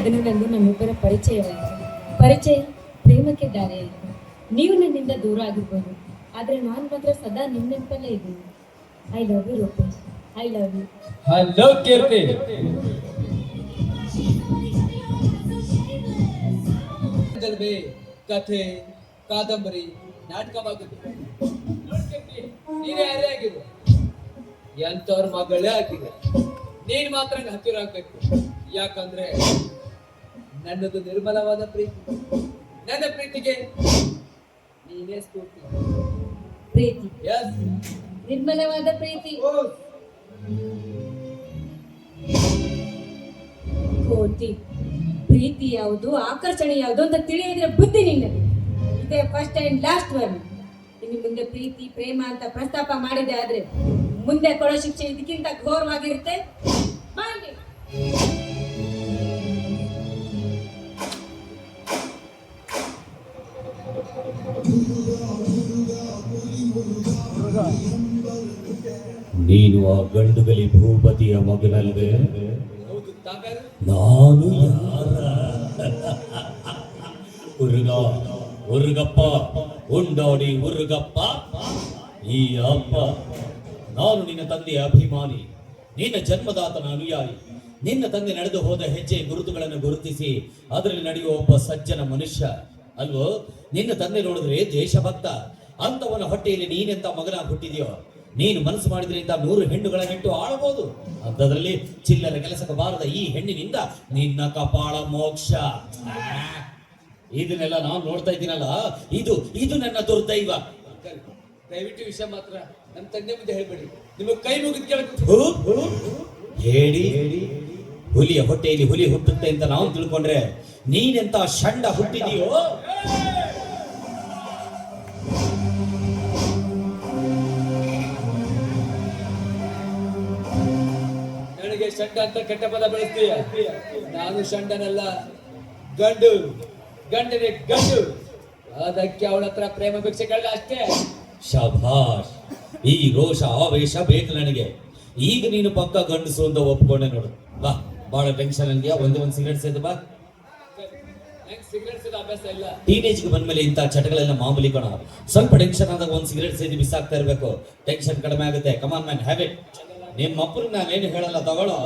ದಿನದಂದು ನಮ್ಮಿಬ್ಬರ ಪರಿಚಯವಾಯಿತು. ಪರಿಚಯ ಪ್ರೇಮಕ್ಕೆ ದಾರಿಯಾಯಿತು. ನೀವು ನನ್ನಿಂದ ದೂರ ಆಗಿರ್ಬೋದು, ಆದ್ರೆ ನಾನು ಮಾತ್ರ ಸದಾ ನಿಮ್ಮ ನೆನಪಲ್ಲೇ ಇದ್ದೀನಿ. I love you Rupesh, I love you. Hello Keerthi. ಕಥೆ, ಕಾದಂಬರಿ, ನಾಟಕವಾಗುತ್ತೆ. ನೀನೇ ಯಾರೇ ಆಗಿರು, ಎಂತವ್ರ ಮಗಳೇ ಆಗಿಲ್ಲ, ನೀನ್ ಮಾತ್ರ ಹತ್ತಿರ ಆಗ್ಬೇಕು. ಯಾಕಂದ್ರೆ ನನ್ನದು ನಿರ್ಮಲವಾದ ಪ್ರೀತಿ. ನನ್ನ ಪ್ರೀತಿಗೆ ನೀನೇ ಸ್ಫೂರ್ತಿ. ಪ್ರೀತಿ, ಯಸ್, ನಿರ್ಮಲವಾದ ಪ್ರೀತಿ. ಕೋತಿ, ಪ್ರೀತಿ ಯಾವುದು, ಆಕರ್ಷಣೆ ಯಾವುದು ಅಂತ ತಿಳಿಯಿದ್ರೆ ಬುದ್ಧಿ ನಿನ್ನದು. ಇದೇ ಫಸ್ಟ್ ಅಂಡ್ ಲಾಸ್ಟ್ ಒನ್. ಇನ್ನು ಮುಂದೆ ಪ್ರೀತಿ ಪ್ರೇಮ ಅಂತ ಪ್ರಸ್ತಾಪ ಮಾಡಿದೆ ಆದ್ರೆ ಮುಂದೆ ಕೊಡೋ ಶಿಕ್ಷೆ ಇದಕ್ಕಿಂತ ಘೋರವಾಗಿರುತ್ತೆ. ಮಾಡಿ ನೀನು ಆ ಗಂಡುಗಲಿ ಭೂಪತಿಯ ಮಗನಲ್ಲದೆ? ಹೌದು. ತಾವೇನು? ನಾನು ಯಾರ? ಉರುಗಪ್ಪ, ಉಂಡಾಡಿ ಉರುಗಪ್ಪ. ಈ ಅಪ್ಪ ನಾನು ನಿನ್ನ ತಂದೆಯ ಅಭಿಮಾನಿ, ನಿನ್ನ ಜನ್ಮದಾತನ ಅನುಯಾಯಿ. ನಿನ್ನ ತಂದೆ ನಡೆದು ಹೋದ ಹೆಜ್ಜೆ ಗುರುತುಗಳನ್ನು ಗುರುತಿಸಿ ಅದರಲ್ಲಿ ನಡೆಯುವ ಒಬ್ಬ ಸಜ್ಜನ ಮನುಷ್ಯ ಅಲ್ವೋ. ನಿನ್ನ ತಂದೆ ನೋಡಿದ್ರೆ ದೇಶಭಕ್ತ. ಅಂತವನ ಹೊಟ್ಟೆಯಲ್ಲಿ ನೀನೆಂತ ಮಗನ ಹುಟ್ಟಿದೆಯೋ. ನೀನು ಮನಸ್ಸು ಮಾಡಿದ್ರೆ ಇಂತ 100 ಹೆಣ್ಣುಗಳನ್ನಿಟ್ಟು ಆಳಬಹುದು. ಅಂತದ್ರಲ್ಲಿ ಚಿಲ್ಲರೆ ಕೆಲಸಕ್ಕೆ ಬಾರದ ಈ ಹೆಣ್ಣಿನಿಂದ ನಿನ್ನ ಕಪಾಳ ಮೋಕ್ಷ. ಇದನ್ನೆಲ್ಲ ನಾನು ನೋಡ್ತಾ ಇದ್ದೀನಲ್ಲ, ಇದು ನನ್ನ ದುರ್ದೈವ. ದಯವಿಟ್ಟು ವಿಷಯ ಮಾತ್ರ ನಮ್ಮ ತಂದೆ ಮುಂದೆ ಹೇಳ್ಬೇಡಿ. ನಿಮಗೆ ಕೈ ಮುಗಿದು ಕೇಳಬೇಕು. ಹೇಳಿ, ಹುಲಿಯ ಹೊಟ್ಟೆಯಲ್ಲಿ ಹುಲಿ ಹುಟ್ಟುತ್ತೆ ಅಂತ ನಾವು ತಿಳ್ಕೊಂಡ್ರೆ ನೀನೆಂತ ಷಂಡ ಹುಟ್ಟಿದೀಯೋ. ನನಗೆ ಷಂಡ ಅಂತ ಕೆಟ್ಟ ಪದ ಬೆಳೆಸ್ತೀಯ. ನಾನು ಷಂಡನಲ್ಲ, ಗಂಡು. ಗಂಡನೇ ಗಂಡು. ಅದಕ್ಕೆ ಅವಳ ಹತ್ರ ಪ್ರೇಮ ಭಿಕ್ಷೆ ಕೇಳ ಅಷ್ಟೇ. ಶಭಾಷ್. ಈ ರೋಷ ಆವೇಶ ಬೇಕು ನನಗೆ. ಈಗ ನೀನು ಪಕ್ಕ ಗಂಡಸು ಅಂತ ಒಪ್ಕೊಂಡೆ ನೋಡು. ಬಾ, ಬಹಳ ಟೆನ್ಷನ್ ಅಂದ್ಯಾ. ಒಂದು ಸಿಗರೇಟ್ ಸೇದು ಬಾ. ಸಿಗರೇಟ್ ಸೇದ ಅಭ್ಯಾಸ ಇಲ್ಲ. ಟೀನೇಜ್ಗೆ ಬಂದ್ಮೇಲೆ ಇಂಥ ಚಟಗಳೆಲ್ಲ ಮಾಮೂಲಿ ಕಣ. ಸ್ವಲ್ಪ ಟೆನ್ಷನ್ ಆದಾಗ ಒಂದು ಸಿಗರೇಟ್ ಸೇದಿ ಬಿಸಾಕ್ತಾ ಇರ್ಬೇಕು. ಟೆನ್ಷನ್ ಕಡಿಮೆ ಆಗುತ್ತೆ. Come on man, have it. ನಿಮ್ಮ ಅಪ್ಪನಿಗೆ ನಾನೇನು ಹೇಳಲ್ಲ, ತಗೊಳ್ಳೋ.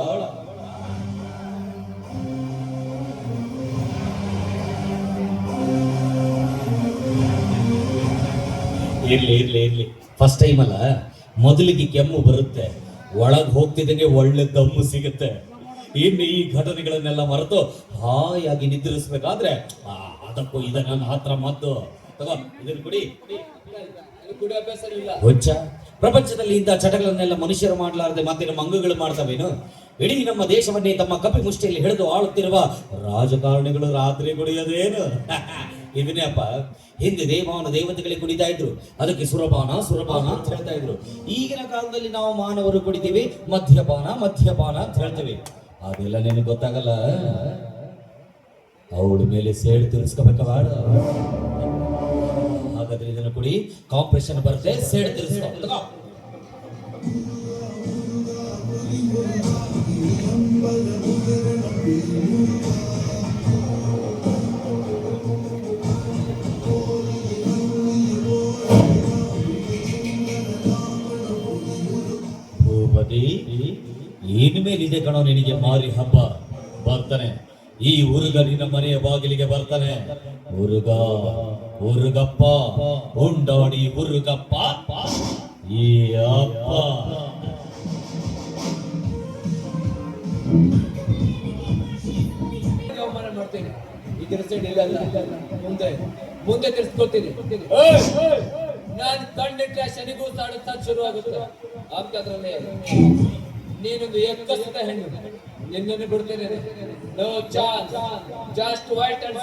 ಇರ್ಲಿ. ಫಸ್ಟ್ ಟೈಮ್ ಅಲ್ಲ, ಮೊದಲಿಗೆ ಕೆಮ್ಮು ಬರುತ್ತೆ, ಒಳಗ್ ಹೋಗ್ತಿದ್ದಂಗೆ ಒಳ್ಳೆ ದಮ್ಮು ಸಿಗುತ್ತೆ. ಇನ್ನು ಈ ಘಟನೆಗಳನ್ನೆಲ್ಲ ಮರೆತು ಹಾಯಾಗಿ ನಿದ್ರಿಸ್ಬೇಕಾದ್ರೆ ಅದಕ್ಕೂ ಇದ ನನ್ನ ಹತ್ರ ಮದ್ದು. ತಗೋ, ಇದನ್ನು ಕುಡಿ. ಅಭ್ಯಾಸ ಇಲ್ಲ. ಹುಚ್ಚ, ಪ್ರಪಂಚದಲ್ಲಿ ಇಂಥ ಚಟಗಳನ್ನೆಲ್ಲ ಮನುಷ್ಯರು ಮಾಡಲಾರದೆ ಮತ್ತೆ ನಮ್ಮ ಅಂಗಗಳು ಮಾಡ್ತವೇನು? ಇಡೀ ನಮ್ಮ ದೇಶವನ್ನೇ ತಮ್ಮ ಕಪಿ ಮುಷ್ಟಿಯಲ್ಲಿ ಹಿಡಿದು ಆಳುತ್ತಿರುವ ರಾಜಕಾರಣಿಗಳು ರಾತ್ರಿ ಕುಡಿಯೋದೇನು? ಇದನ್ನೇ ಅಪ್ಪ, ಹಿಂದೆ ದೇವಾನ ದೇವತೆಗಳಿಗೆ ಕುಡಿತಾ ಇದ್ರು, ಅದಕ್ಕೆ ಸುರಪಾನ ಅಂತ ಹೇಳ್ತಾ ಇದ್ರು. ಈಗಿನ ಕಾಲದಲ್ಲಿ ನಾವು ಮಾನವರು ಕುಡಿತೀವಿ, ಮದ್ಯಪಾನ ಅಂತ ಹೇಳ್ತೀವಿ. ಅದೆಲ್ಲ ನಿನಗೆ ಗೊತ್ತಾಗಲ್ಲ. ಅವಳ ಮೇಲೆ ಸೇಡು ತಿರ್ಸ್ಕೋಬೇಕವಾಡ. ಹಾಗಾದ್ರೆ ಇದನ್ನು ಕುಡಿ, ಕಾಂಪ್ರೆಷನ್ ಬರುತ್ತೆ, ಸೇಡು ತಿರ್ಸ್ಕೊ. ಭೂಪತಿ, ಇನ್ಮೇಲಿದೆ ಕಣೋ ನಿನಗೆ ಮಾರಿ ಹಬ್ಬ. ಬರ್ತಾನೆ ಈ ಉರುಗ ನಿನ್ನ ಮನೆಯ ಬಾಗಿಲಿಗೆ ಬರ್ತಾನೆ. ಉರುಗಪ್ಪ, ಉಂಡಾಡಿ ಉರುಗಪ್ಪ. ಈ ಅಪ್ಪ ಅವಮಾನ ಮಾಡ್ತೇನೆ. ಇದರ ಸೈಡ್ ಇಲ್ಲ, ಮುಂದೆ ತಿರ್ಸ್ಕೊಳ್ತೀನಿ. ನಾನು ಕಂಡಿಟ್ರೆ ಶನಿಗೂ ತಾಡುತ್ತಾ ಶುರು ಆಗುತ್ತೆ. ಅಂತದ್ರಲ್ಲಿ ನೀನೊಂದು ಎಕ್ಕಸದ ಹೆಣ್ಣು, ನಿನ್ನನ್ನು ಬಿಡ್ತೇನೆ. No chance, just wait and